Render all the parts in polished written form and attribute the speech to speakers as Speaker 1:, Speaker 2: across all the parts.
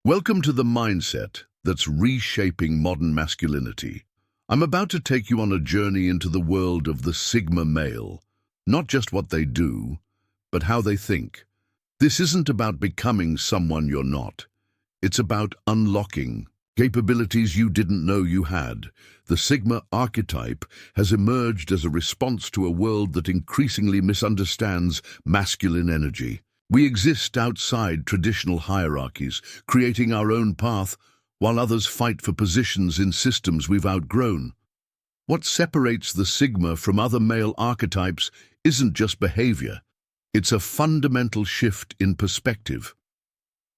Speaker 1: Welcome to the mindset that's reshaping modern masculinity. I'm about to take you on a journey into the world of the Sigma male, not just what they do, but how they think. This isn't about becoming someone you're not. It's about unlocking capabilities you didn't know you had. The Sigma archetype has emerged as a response to a world that increasingly misunderstands masculine energy. We exist outside traditional hierarchies, creating our own path, while others fight for positions in systems we've outgrown. What separates the Sigma from other male archetypes isn't just behavior. It's a fundamental shift in perspective.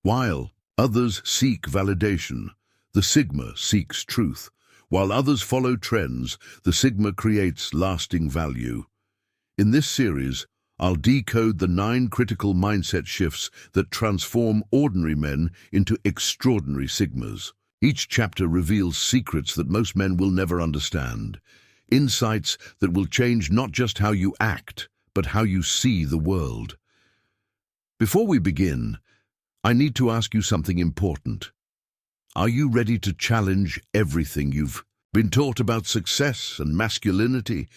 Speaker 1: While others seek validation, the Sigma seeks truth. While others follow trends, the Sigma creates lasting value. In this series, I'll decode the 9 critical mindset shifts that transform ordinary men into extraordinary Sigmas. Each chapter reveals secrets that most men will never understand, insights that will change not just how you act, but how you see the world. Before we begin, I need to ask you something important. Are you ready to challenge everything you've been taught about success and masculinity?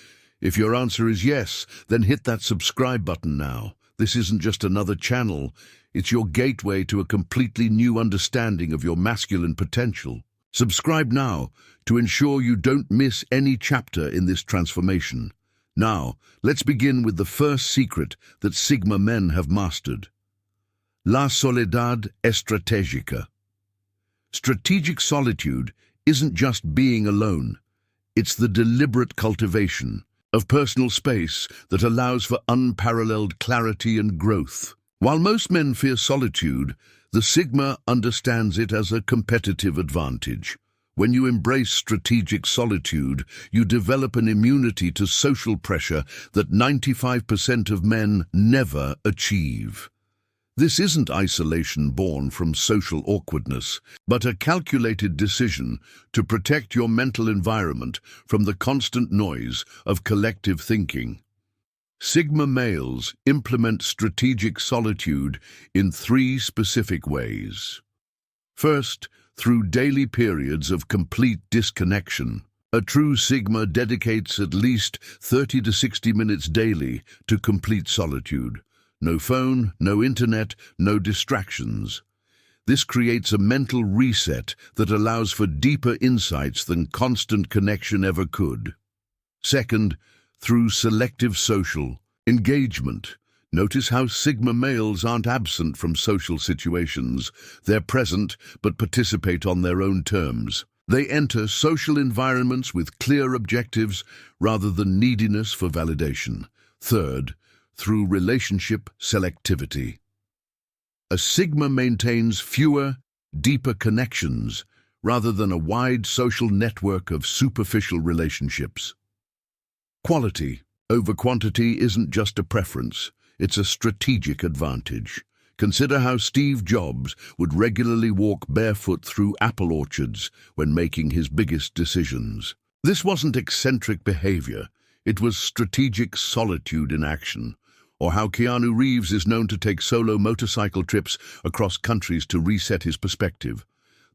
Speaker 1: If your answer is yes, then hit that subscribe button now. This isn't just another channel, it's your gateway to a completely new understanding of your masculine potential. Subscribe now to ensure you don't miss any chapter in this transformation. Now, let's begin with the first secret that Sigma men have mastered. La soledad estratégica. Strategic solitude isn't just being alone, it's the deliberate cultivation of personal space that allows for unparalleled clarity and growth. While most men fear solitude, the Sigma understands it as a competitive advantage. When you embrace strategic solitude, you develop an immunity to social pressure that 95% of men never achieve. This isn't isolation born from social awkwardness, but a calculated decision to protect your mental environment from the constant noise of collective thinking. Sigma males implement strategic solitude in 3 specific ways. First, through daily periods of complete disconnection. A true Sigma dedicates at least 30 to 60 minutes daily to complete solitude. No phone, no internet, no distractions. This creates a mental reset that allows for deeper insights than constant connection ever could. Second, through selective social engagement. Notice how Sigma males aren't absent from social situations. They're present, but participate on their own terms. They enter social environments with clear objectives rather than neediness for validation. Third, through relationship selectivity. A Sigma maintains fewer, deeper connections rather than a wide social network of superficial relationships. Quality over quantity isn't just a preference, it's a strategic advantage. Consider how Steve Jobs would regularly walk barefoot through apple orchards when making his biggest decisions. This wasn't eccentric behavior, it was strategic solitude in action. Or how Keanu Reeves is known to take solo motorcycle trips across countries to reset his perspective.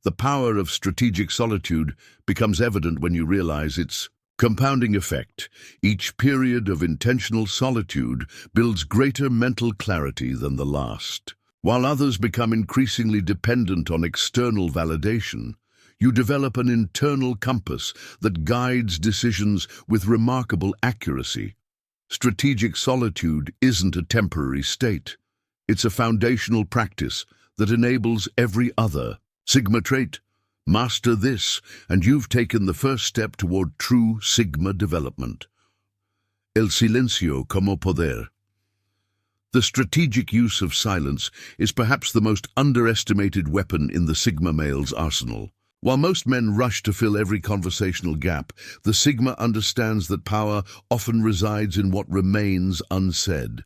Speaker 1: The power of strategic solitude becomes evident when you realize its compounding effect. Each period of intentional solitude builds greater mental clarity than the last. While others become increasingly dependent on external validation, you develop an internal compass that guides decisions with remarkable accuracy. Strategic solitude isn't a temporary state. It's a foundational practice that enables every other Sigma trait. Master this, and you've taken the first step toward true Sigma development. El silencio como poder. The strategic use of silence is perhaps the most underestimated weapon in the Sigma male's arsenal. While most men rush to fill every conversational gap, the Sigma understands that power often resides in what remains unsaid.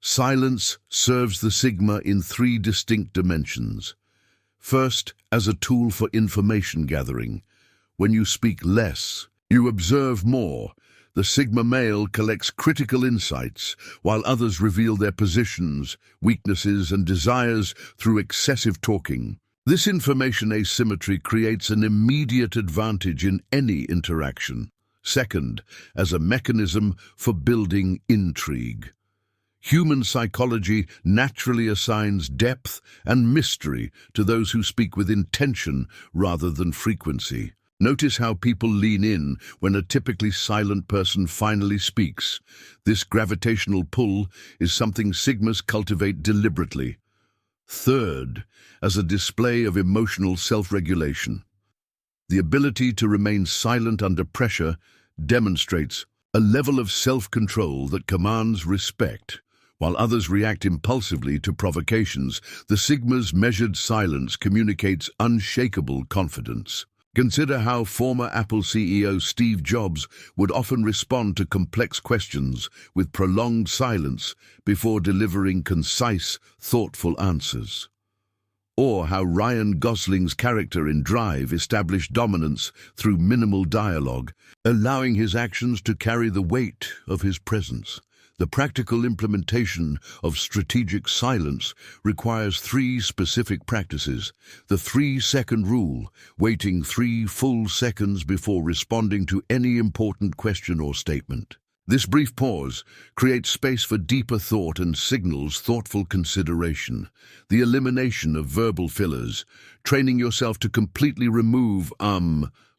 Speaker 1: Silence serves the Sigma in 3 distinct dimensions. First, as a tool for information gathering. When you speak less, you observe more. The Sigma male collects critical insights, while others reveal their positions, weaknesses, and desires through excessive talking. This information asymmetry creates an immediate advantage in any interaction. Second, as a mechanism for building intrigue. Human psychology naturally assigns depth and mystery to those who speak with intention rather than frequency. Notice how people lean in when a typically silent person finally speaks. This gravitational pull is something Sigmas cultivate deliberately. Third, as a display of emotional self-regulation. The ability to remain silent under pressure demonstrates a level of self-control that commands respect. While others react impulsively to provocations, the Sigma's measured silence communicates unshakable confidence. Consider how former Apple CEO Steve Jobs would often respond to complex questions with prolonged silence before delivering concise, thoughtful answers. Or how Ryan Gosling's character in Drive established dominance through minimal dialogue, allowing his actions to carry the weight of his presence. The practical implementation of strategic silence requires 3 specific practices. The 3-second rule, waiting 3 full seconds before responding to any important question or statement. This brief pause creates space for deeper thought and signals thoughtful consideration. The elimination of verbal fillers, training yourself to completely remove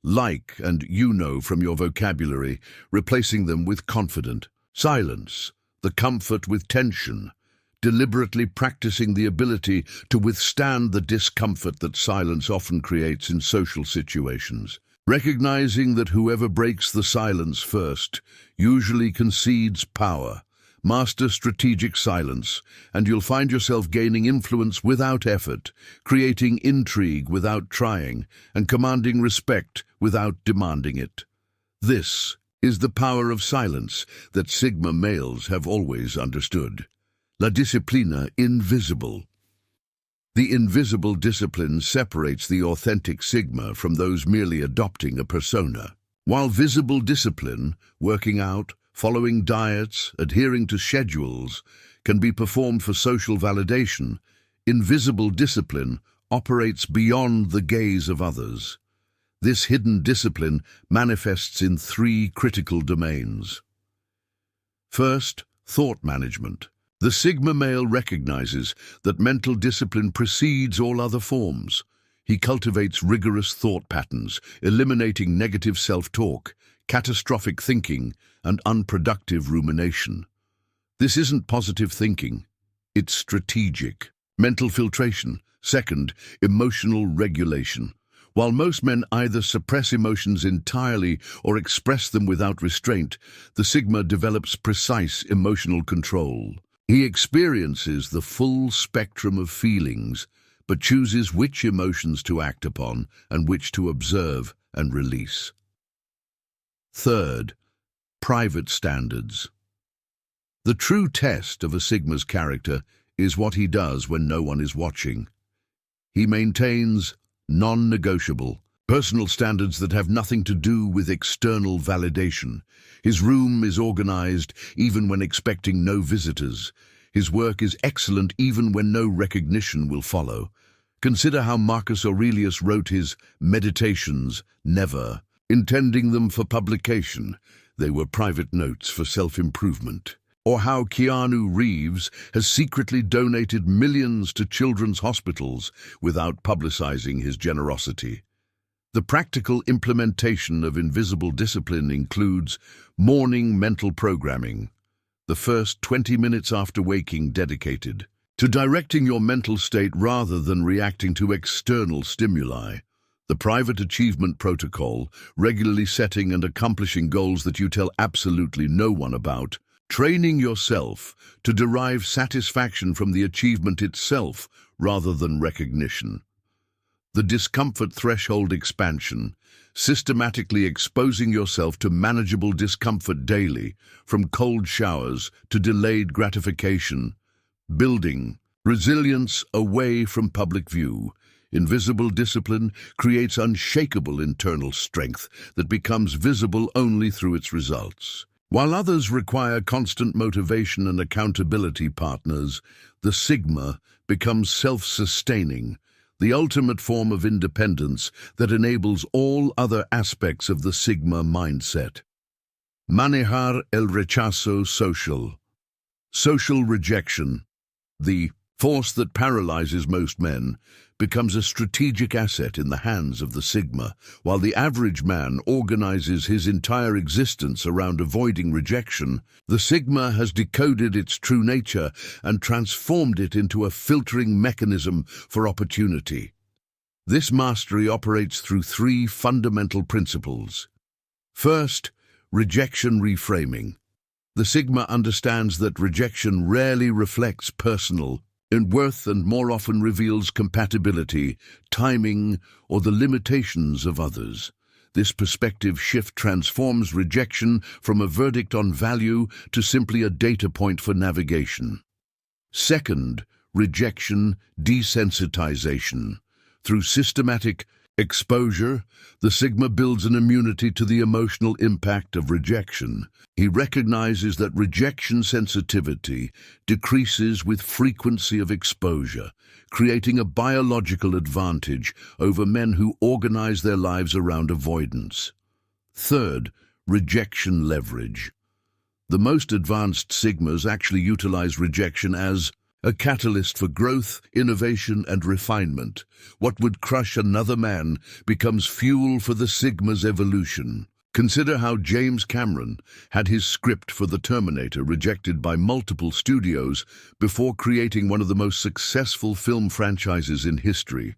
Speaker 1: like, and you know from your vocabulary, replacing them with confident. Silence, the comfort with tension, deliberately practicing the ability to withstand the discomfort that silence often creates in social situations. Recognizing that whoever breaks the silence first usually concedes power. Master strategic silence, and you'll find yourself gaining influence without effort, creating intrigue without trying, and commanding respect without demanding it. This is the power of silence that Sigma males have always understood. La disciplina invisible. The invisible discipline separates the authentic Sigma from those merely adopting a persona. While visible discipline, working out, following diets, adhering to schedules, can be performed for social validation, invisible discipline operates beyond the gaze of others. This hidden discipline manifests in 3 critical domains. First, thought management. The Sigma male recognizes that mental discipline precedes all other forms. He cultivates rigorous thought patterns, eliminating negative self-talk, catastrophic thinking, and unproductive rumination. This isn't positive thinking, it's strategic. Mental filtration. Second, emotional regulation. While most men either suppress emotions entirely or express them without restraint, the Sigma develops precise emotional control. He experiences the full spectrum of feelings, but chooses which emotions to act upon and which to observe and release. Third, private standards. The true test of a Sigma's character is what he does when no one is watching. He maintains non-negotiable, personal standards that have nothing to do with external validation. His room is organized even when expecting no visitors. His work is excellent even when no recognition will follow. Consider how Marcus Aurelius wrote his Meditations, never intending them for publication. They were private notes for self-improvement. Or how Keanu Reeves has secretly donated millions to children's hospitals without publicizing his generosity. The practical implementation of invisible discipline includes morning mental programming, the first 20 minutes after waking dedicated to directing your mental state rather than reacting to external stimuli. The private achievement protocol, regularly setting and accomplishing goals that you tell absolutely no one about, training yourself to derive satisfaction from the achievement itself rather than recognition. The discomfort threshold expansion, systematically exposing yourself to manageable discomfort daily, from cold showers to delayed gratification, building resilience away from public view. Invisible discipline creates unshakable internal strength that becomes visible only through its results. While others require constant motivation and accountability partners, the Sigma becomes self-sustaining. the ultimate form of independence that enables all other aspects of the Sigma mindset. Manejar el rechazo social. Social rejection, the force that paralyzes most men, becomes a strategic asset in the hands of the Sigma, while the average man organizes his entire existence around avoiding rejection. The Sigma has decoded its true nature and transformed it into a filtering mechanism for opportunity. This mastery operates through three fundamental principles. First, rejection reframing. The Sigma understands that rejection rarely reflects personal worth and more often reveals compatibility, timing, or the limitations of others. This perspective shift transforms rejection from a verdict on value to simply a data point for navigation. Second, rejection desensitization. Through systematic exposure, the Sigma builds an immunity to the emotional impact of rejection. He recognizes that rejection sensitivity decreases with frequency of exposure, creating a biological advantage over men who organize their lives around avoidance. Third, rejection leverage. The most advanced Sigmas actually utilize rejection as a catalyst for growth, innovation, and refinement. What would crush another man becomes fuel for the Sigma's evolution. Consider how James Cameron had his script for The Terminator rejected by multiple studios before creating one of the most successful film franchises in history.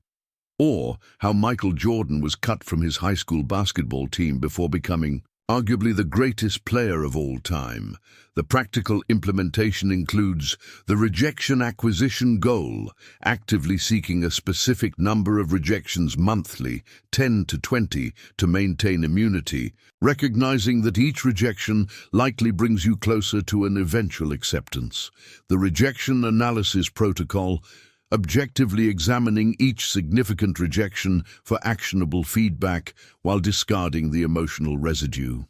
Speaker 1: Or how Michael Jordan was cut from his high school basketball team before becoming arguably the greatest player of all time. The practical implementation includes the rejection acquisition goal, actively seeking a specific number of rejections monthly, 10 to 20, to maintain immunity, recognizing that each rejection likely brings you closer to an eventual acceptance. The rejection analysis protocol, objectively examining each significant rejection for actionable feedback while discarding the emotional residue.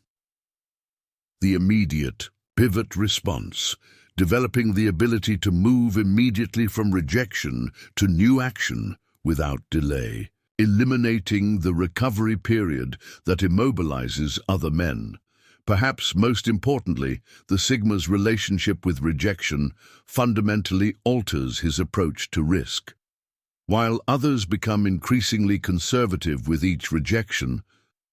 Speaker 1: The immediate pivot response, developing the ability to move immediately from rejection to new action without delay, eliminating the recovery period that immobilizes other men. Perhaps most importantly, the Sigma's relationship with rejection fundamentally alters his approach to risk. While others become increasingly conservative with each rejection,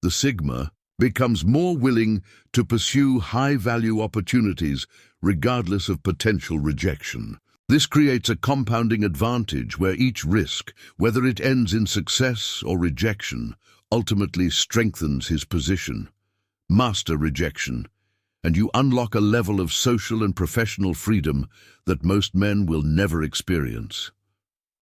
Speaker 1: the Sigma becomes more willing to pursue high-value opportunities regardless of potential rejection. This creates a compounding advantage where each risk, whether it ends in success or rejection, ultimately strengthens his position. Master rejection, and you unlock a level of social and professional freedom that most men will never experience.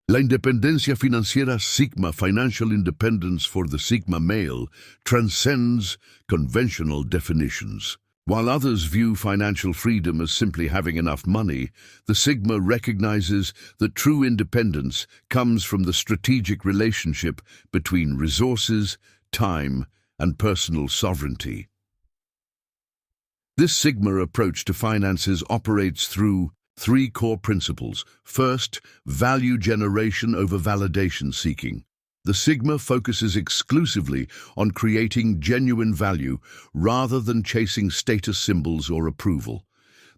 Speaker 1: La independencia financiera Sigma, financial independence for the Sigma male, transcends conventional definitions. While others view financial freedom as simply having enough money, the Sigma recognizes that true independence comes from the strategic relationship between resources, time, and personal sovereignty. This Sigma approach to finances operates through three core principles. First, value generation over validation seeking. The Sigma focuses exclusively on creating genuine value rather than chasing status symbols or approval.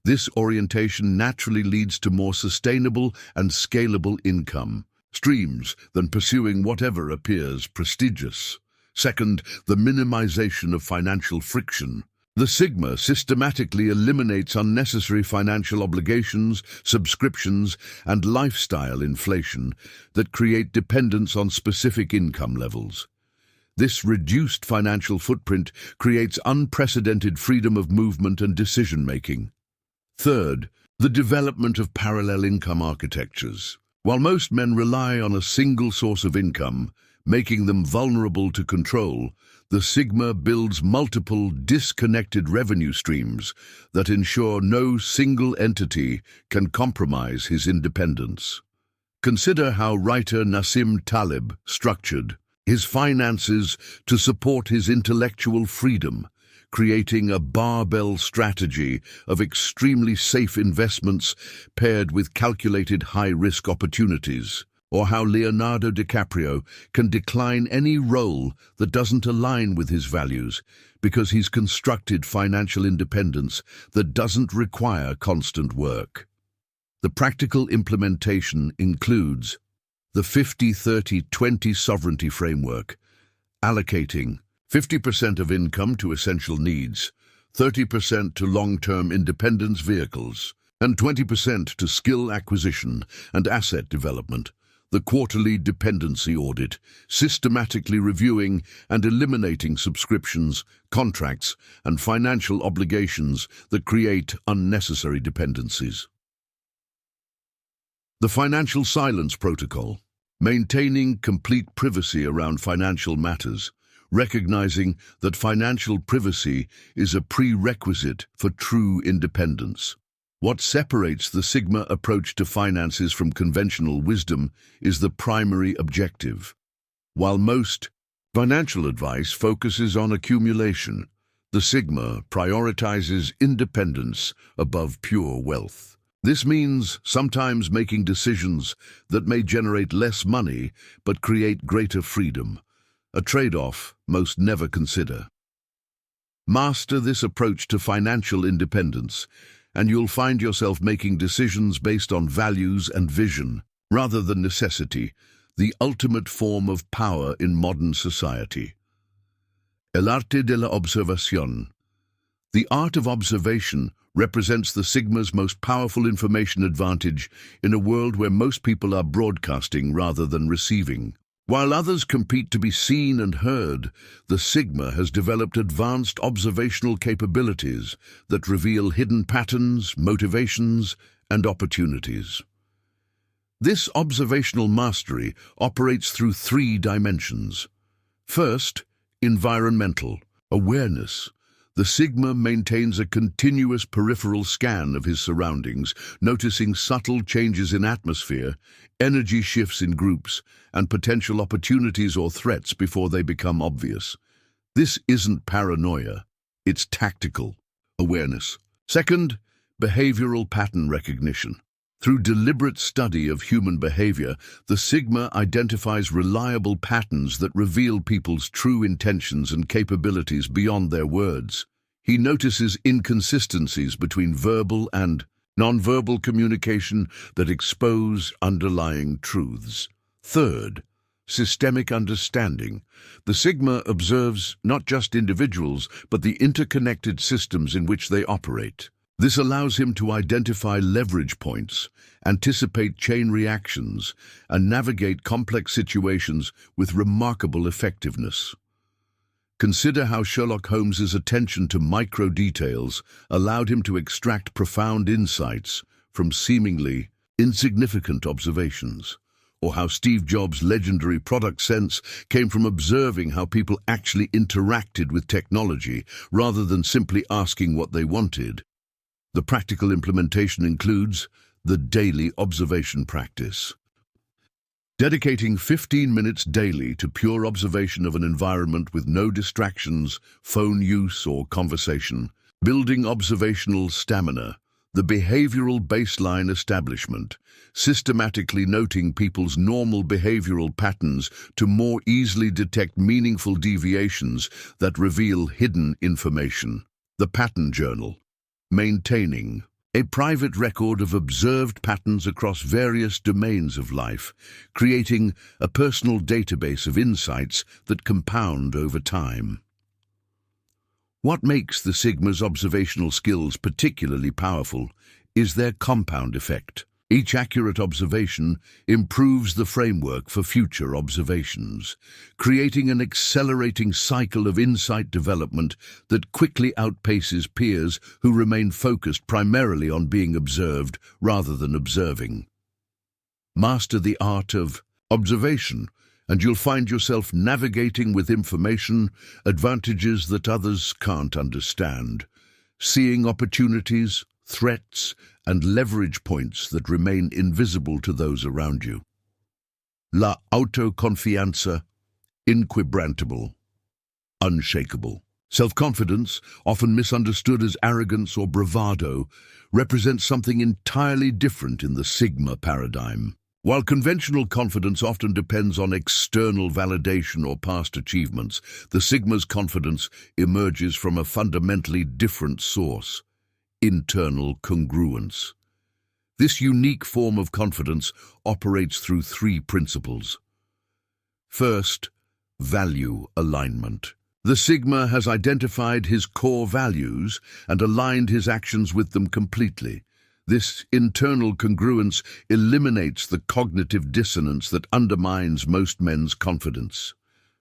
Speaker 1: This orientation naturally leads to more sustainable and scalable income streams than pursuing whatever appears prestigious. Second, the minimization of financial friction. The Sigma systematically eliminates unnecessary financial obligations, subscriptions, and lifestyle inflation that create dependence on specific income levels. This reduced financial footprint creates unprecedented freedom of movement and decision-making. Third, the development of parallel income architectures. While most men rely on a single source of income, making them vulnerable to control, the Sigma builds multiple disconnected revenue streams that ensure no single entity can compromise his independence. Consider how writer Nassim Taleb structured his finances to support his intellectual freedom, creating a barbell strategy of extremely safe investments paired with calculated high-risk opportunities. or how Leonardo DiCaprio can decline any role that doesn't align with his values because he's constructed financial independence that doesn't require constant work. The practical implementation includes the 50-30-20 sovereignty framework, allocating 50% of income to essential needs, 30% to long-term independence vehicles, and 20% to skill acquisition and asset development. The quarterly dependency audit, systematically reviewing and eliminating subscriptions, contracts, and financial obligations that create unnecessary dependencies. The financial silence protocol, maintaining complete privacy around financial matters, recognizing that financial privacy is a prerequisite for true independence. What separates the Sigma approach to finances from conventional wisdom is the primary objective. While most financial advice focuses on accumulation, the Sigma prioritizes independence above pure wealth. This means sometimes making decisions that may generate less money but create greater freedom, a trade-off most never consider. Master this approach to financial independence, and you'll find yourself making decisions based on values and vision, rather than necessity, the ultimate form of power in modern society. El arte de la observación. The art of observation represents the Sigma's most powerful information advantage in a world where most people are broadcasting rather than receiving. While others compete to be seen and heard, the Sigma has developed advanced observational capabilities that reveal hidden patterns, motivations, and opportunities. This observational mastery operates through 3 dimensions. First, environmental awareness. The Sigma maintains a continuous peripheral scan of his surroundings, noticing subtle changes in atmosphere, energy shifts in groups, and potential opportunities or threats before they become obvious. This isn't paranoia, it's tactical awareness. Second, behavioral pattern recognition. Through deliberate study of human behavior, the Sigma identifies reliable patterns that reveal people's true intentions and capabilities beyond their words. He notices inconsistencies between verbal and nonverbal communication that expose underlying truths. Third, systemic understanding. The Sigma observes not just individuals, but the interconnected systems in which they operate. This allows him to identify leverage points, anticipate chain reactions, and navigate complex situations with remarkable effectiveness. Consider how Sherlock Holmes's attention to micro-details allowed him to extract profound insights from seemingly insignificant observations, or how Steve Jobs' legendary product sense came from observing how people actually interacted with technology rather than simply asking what they wanted. The practical implementation includes the daily observation practice. Dedicating 15 minutes daily to pure observation of an environment with no distractions, phone use, or conversation. Building observational stamina. The behavioral baseline establishment, systematically noting people's normal behavioral patterns to more easily detect meaningful deviations that reveal hidden information. The pattern journal. Maintaining a private record of observed patterns across various domains of life, creating a personal database of insights that compound over time. What makes the Sigma's observational skills particularly powerful is their compound effect. Each accurate observation improves the framework for future observations, creating an accelerating cycle of insight development that quickly outpaces peers who remain focused primarily on being observed rather than observing. Master the art of observation, and you'll find yourself navigating with information advantages that others can't understand, seeing opportunities, threats, and leverage points that remain invisible to those around you. La autoconfianza, inquebrantable, unshakable. Self-confidence, often misunderstood as arrogance or bravado, represents something entirely different in the Sigma paradigm. While conventional confidence often depends on external validation or past achievements, the Sigma's confidence emerges from a fundamentally different source: internal congruence. This unique form of confidence operates through three principles. First, value alignment. The Sigma has identified his core values and aligned his actions with them completely. This internal congruence eliminates the cognitive dissonance that undermines most men's confidence.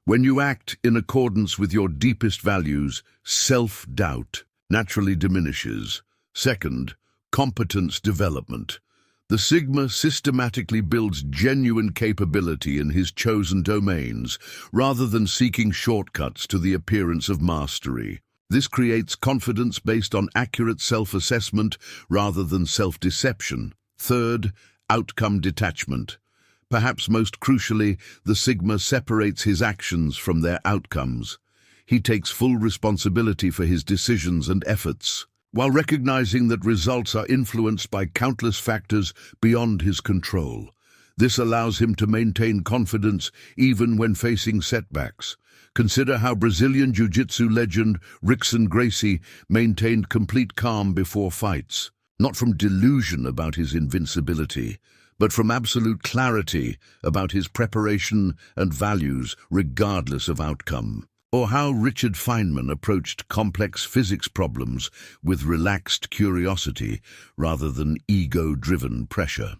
Speaker 1: When you act in accordance with your deepest values, self-doubt naturally diminishes. Second, competence development. The Sigma systematically builds genuine capability in his chosen domains, rather than seeking shortcuts to the appearance of mastery. This creates confidence based on accurate self-assessment rather than self-deception. Third, outcome detachment. Perhaps most crucially, the Sigma separates his actions from their outcomes. He takes full responsibility for his decisions and efforts, while recognizing that results are influenced by countless factors beyond his control. This allows him to maintain confidence even when facing setbacks. Consider how Brazilian jiu-jitsu legend Rickson Gracie maintained complete calm before fights, not from delusion about his invincibility, but from absolute clarity about his preparation and values regardless of outcome. Or how Richard Feynman approached complex physics problems with relaxed curiosity rather than ego-driven pressure.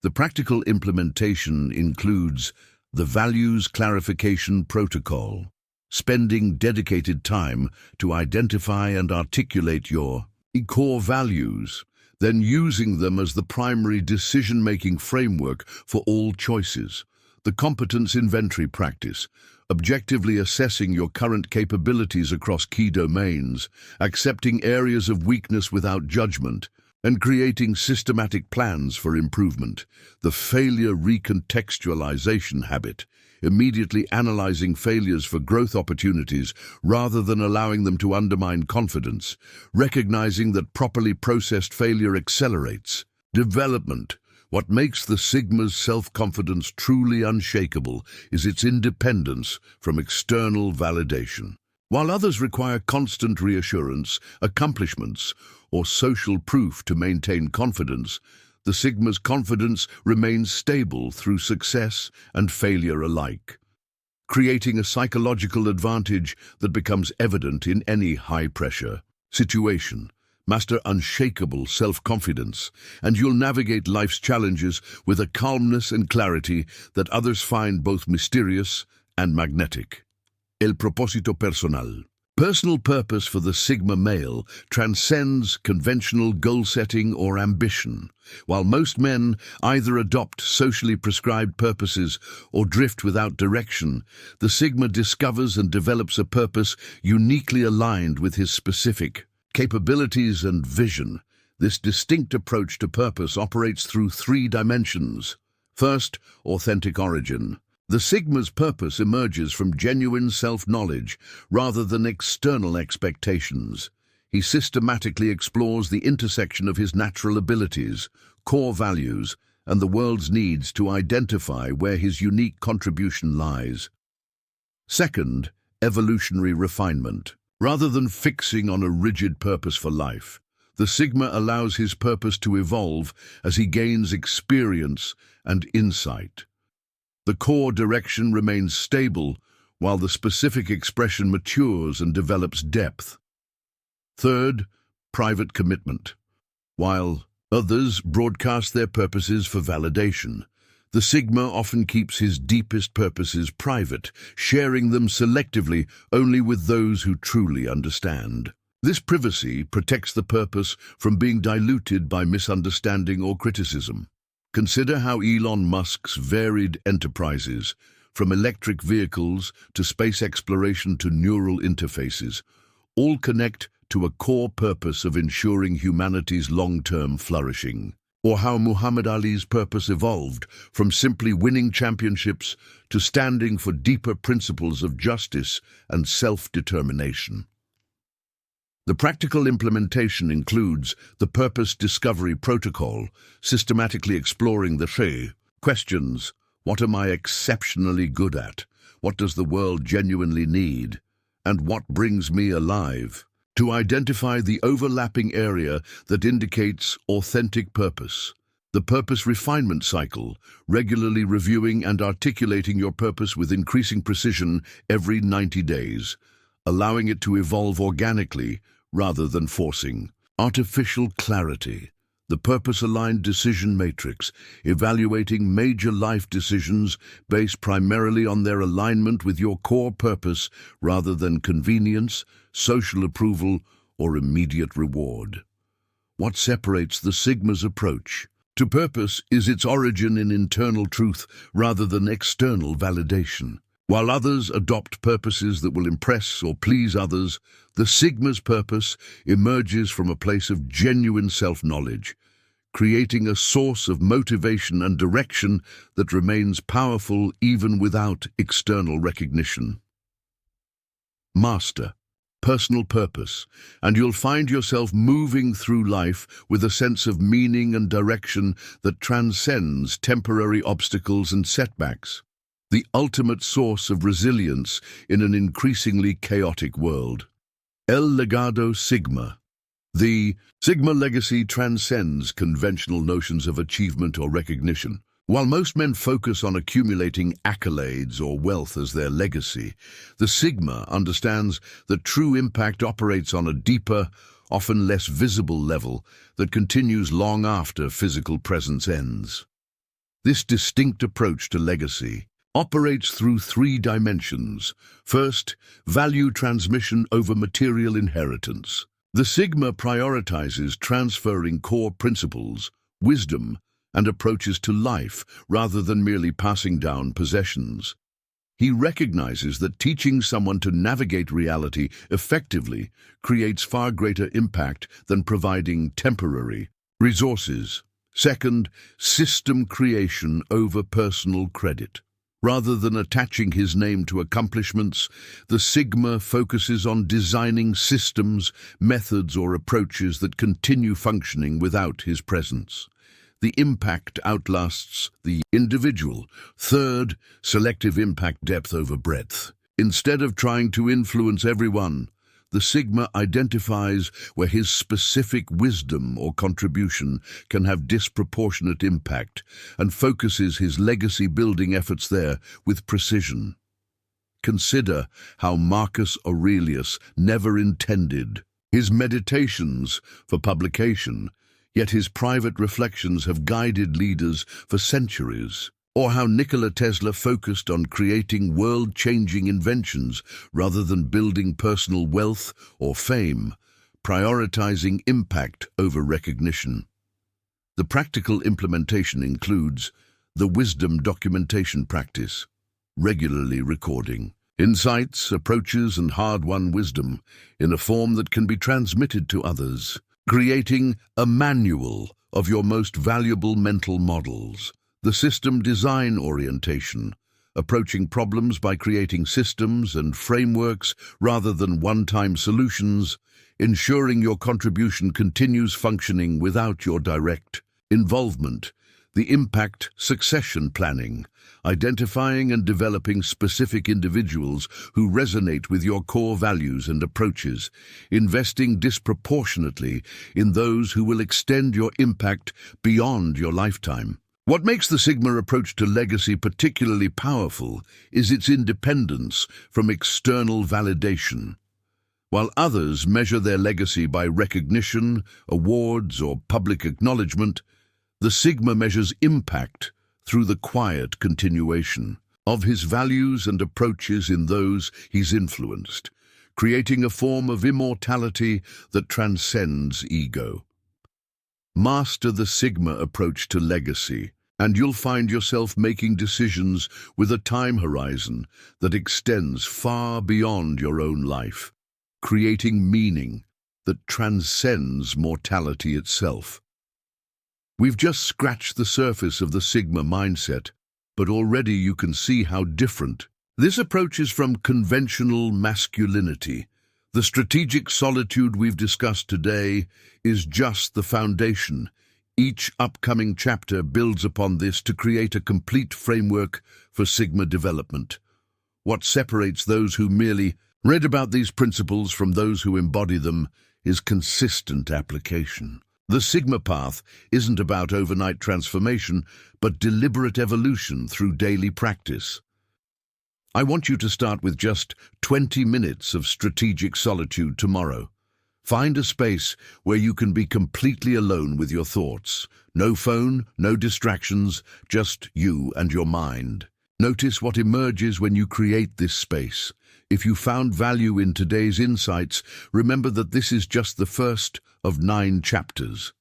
Speaker 1: The practical implementation includes the Values Clarification Protocol, spending dedicated time to identify and articulate your core values, then using them as the primary decision-making framework for all choices. The competence inventory practice, objectively assessing your current capabilities across key domains, accepting areas of weakness without judgment, and creating systematic plans for improvement. The failure recontextualization habit, immediately analyzing failures for growth opportunities rather than allowing them to undermine confidence, recognizing that properly processed failure accelerates development. What makes the Sigma's self-confidence truly unshakable is its independence from external validation. While others require constant reassurance, accomplishments, or social proof to maintain confidence, the Sigma's confidence remains stable through success and failure alike, creating a psychological advantage that becomes evident in any high-pressure situation. Master unshakable self-confidence, and you'll navigate life's challenges with a calmness and clarity that others find both mysterious and magnetic. El propósito personal. Personal purpose for the Sigma male transcends conventional goal-setting or ambition. While most men either adopt socially prescribed purposes or drift without direction, the Sigma discovers and develops a purpose uniquely aligned with his specific capabilities and vision. This distinct approach to purpose operates through three dimensions. First, authentic origin. The Sigma's purpose emerges from genuine self-knowledge rather than external expectations. He systematically explores the intersection of his natural abilities, core values, and the world's needs to identify where his unique contribution lies. Second, evolutionary refinement. Rather than fixing on a rigid purpose for life, the Sigma allows his purpose to evolve as he gains experience and insight. The core direction remains stable, while the specific expression matures and develops depth. Third, private commitment. While others broadcast their purposes for validation, the Sigma often keeps his deepest purposes private, sharing them selectively only with those who truly understand. This privacy protects the purpose from being diluted by misunderstanding or criticism. Consider how Elon Musk's varied enterprises, from electric vehicles to space exploration to neural interfaces, all connect to a core purpose of ensuring humanity's long-term flourishing. Or how Muhammad Ali's purpose evolved from simply winning championships to standing for deeper principles of justice and self-determination. The practical implementation includes the Purpose Discovery Protocol, systematically exploring the three questions. What am I exceptionally good at? What does the world genuinely need? And what brings me alive? To identify the overlapping area that indicates authentic purpose. The Purpose Refinement Cycle, regularly reviewing and articulating your purpose with increasing precision every 90 days, allowing it to evolve organically rather than forcing. Artificial clarity. The purpose-aligned decision matrix, evaluating major life decisions based primarily on their alignment with your core purpose rather than convenience, social approval, or immediate reward. What separates the Sigma's approach to purpose is its origin in internal truth rather than external validation. While others adopt purposes that will impress or please others, the Sigma's purpose emerges from a place of genuine self-knowledge, creating a source of motivation and direction that remains powerful even without external recognition. Master personal purpose, and you'll find yourself moving through life with a sense of meaning and direction that transcends temporary obstacles and setbacks. The ultimate source of resilience in an increasingly chaotic world. El Legado Sigma. The Sigma legacy transcends conventional notions of achievement or recognition. While most men focus on accumulating accolades or wealth as their legacy, the Sigma understands that true impact operates on a deeper, often less visible level that continues long after physical presence ends. This distinct approach to legacy operates through three dimensions. First, value transmission over material inheritance. The Sigma prioritizes transferring core principles, wisdom, and approaches to life rather than merely passing down possessions. He recognizes that teaching someone to navigate reality effectively creates far greater impact than providing temporary resources. Second, system creation over personal credit. Rather than attaching his name to accomplishments, the Sigma focuses on designing systems, methods, or approaches that continue functioning without his presence. The impact outlasts the individual. Third, selective impact depth over breadth. Instead of trying to influence everyone, the Sigma identifies where his specific wisdom or contribution can have disproportionate impact and focuses his legacy-building efforts there with precision. Consider how Marcus Aurelius never intended his meditations for publication, yet his private reflections have guided leaders for centuries. Or how Nikola Tesla focused on creating world-changing inventions rather than building personal wealth or fame, prioritizing impact over recognition. The practical implementation includes the wisdom documentation practice, regularly recording insights, approaches, and hard-won wisdom in a form that can be transmitted to others, creating a manual of your most valuable mental models. The system design orientation, approaching problems by creating systems and frameworks rather than one-time solutions, ensuring your contribution continues functioning without your direct involvement. The impact succession planning, identifying and developing specific individuals who resonate with your core values and approaches, investing disproportionately in those who will extend your impact beyond your lifetime. What makes the Sigma approach to legacy particularly powerful is its independence from external validation. While others measure their legacy by recognition, awards, or public acknowledgement, the Sigma measures impact through the quiet continuation of his values and approaches in those he's influenced, creating a form of immortality that transcends ego. Master the Sigma approach to legacy, and you'll find yourself making decisions with a time horizon that extends far beyond your own life, creating meaning that transcends mortality itself. We've just scratched the surface of the Sigma mindset, but already you can see how different this approach is from conventional masculinity, The strategic solitude we've discussed today is just the foundation. Each upcoming chapter builds upon this to create a complete framework for Sigma development. What separates those who merely read about these principles from those who embody them is consistent application. The Sigma path isn't about overnight transformation, but deliberate evolution through daily practice. I want you to start with just 20 minutes of strategic solitude tomorrow. Find a space where you can be completely alone with your thoughts. No phone, no distractions, just you and your mind. Notice what emerges when you create this space. If you found value in today's insights, remember that this is just the first of 9 chapters.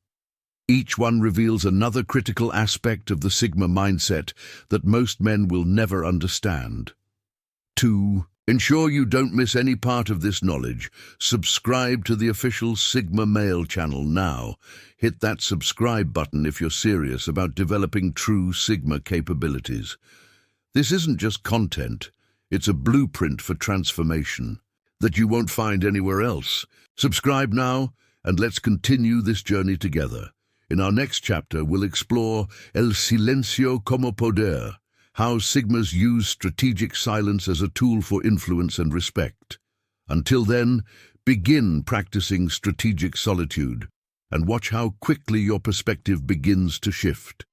Speaker 1: Each one reveals another critical aspect of the Sigma mindset that most men will never understand. 2. Ensure you don't miss any part of this knowledge. Subscribe to the official Sigma Male channel now. Hit that subscribe button if you're serious about developing true Sigma capabilities. This isn't just content, it's a blueprint for transformation that you won't find anywhere else. Subscribe now, and let's continue this journey together. In our next chapter, we'll explore El Silencio como Poder, how Sigmas use strategic silence as a tool for influence and respect. Until then, begin practicing strategic solitude, and watch how quickly your perspective begins to shift.